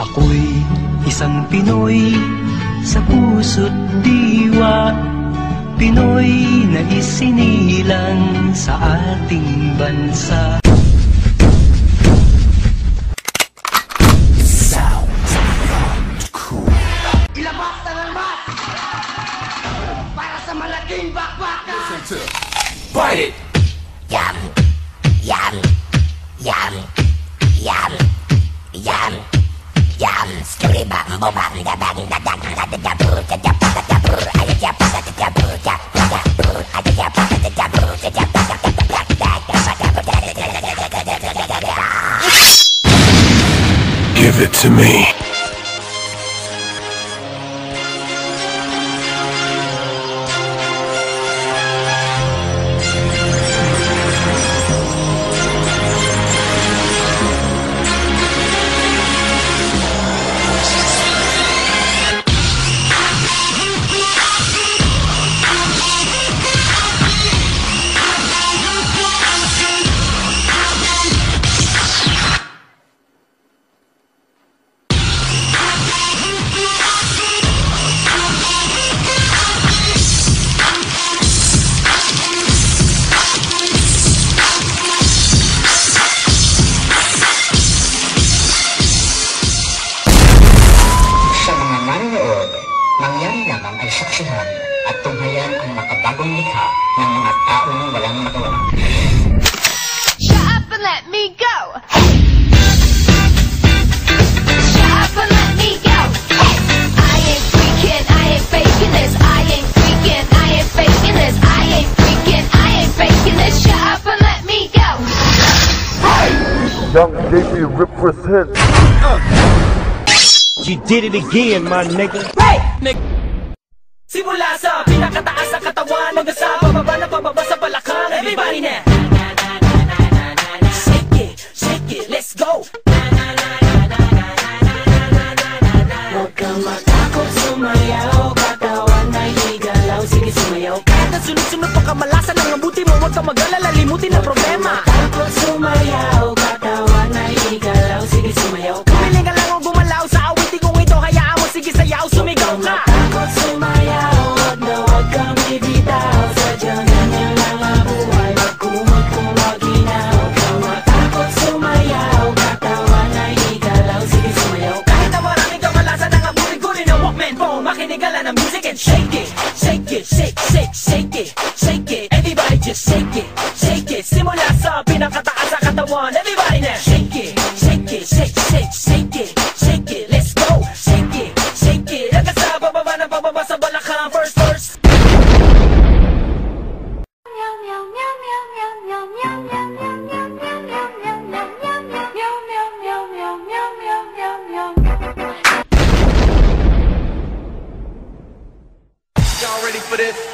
Ako'y isang Pinoy sa puso't diwa, Pinoy na isinilang sa ating bansa. Ilabas na ng mat para sa malaking bakbaka. Fight it! Yum, yum, yum, yum, yum, yum. Skitty bang bo bang da bang da dang da da da boo da da da da boo da da da da da boo da da da boo da da da da da boo da da da da da. Give it to me. Mangyari lamang ay saksihan at tunghayan ang makabagong likha ng mga taong walang magawa. Shut up and let me go! Shut up and let me go! I ain't freaking, I ain't faking this. I ain't freaking, I ain't faking this. I ain't freaking, I ain't faking this. Shut up and let me go! Young JP represent. You did it again, my nigga. Hey! Simula sa pinakataas sa katawan hanggang sa pababa sa balakang. Everybody now! Shake it, let's go! Huwag kang matakot, sumayaw. Katawan ay igalaw, sige sumayaw. Kahit na sunod-sunod pa kamalasan ang mabuti mo, huwag kang mag-alala, limutin ang problema. Matakot, sumayaw. Katawan ay igalaw, sige sumayaw. Kumiling ka lang o gumalaw sa awitin kong ito, hayaan mo, sige sayaw, sumigaw ka. Matakot, sumayaw. Huwag kang bibitaw, sadyang ganyan lang ang buhay. Magkumag kung maginaw. Huwag kang matakot, sumayaw. Katawan ay igalaw, sige sumayaw. Kahit na maraming kamalasan ang abutin-gunin ng Walkman phone, makinig ka lang ng music and shake it. Shake it, shake, shake, shake it. Shake it, everybody just shake it. Shake it, simula sa pinakataas sa katawan. Everybody now shake it, shake it, shake, shake, shake it. Shake it, let's go. Shake it, shake it. Hanggang sa bababa na bababa sa balakang. First verse. Y'all ready for this?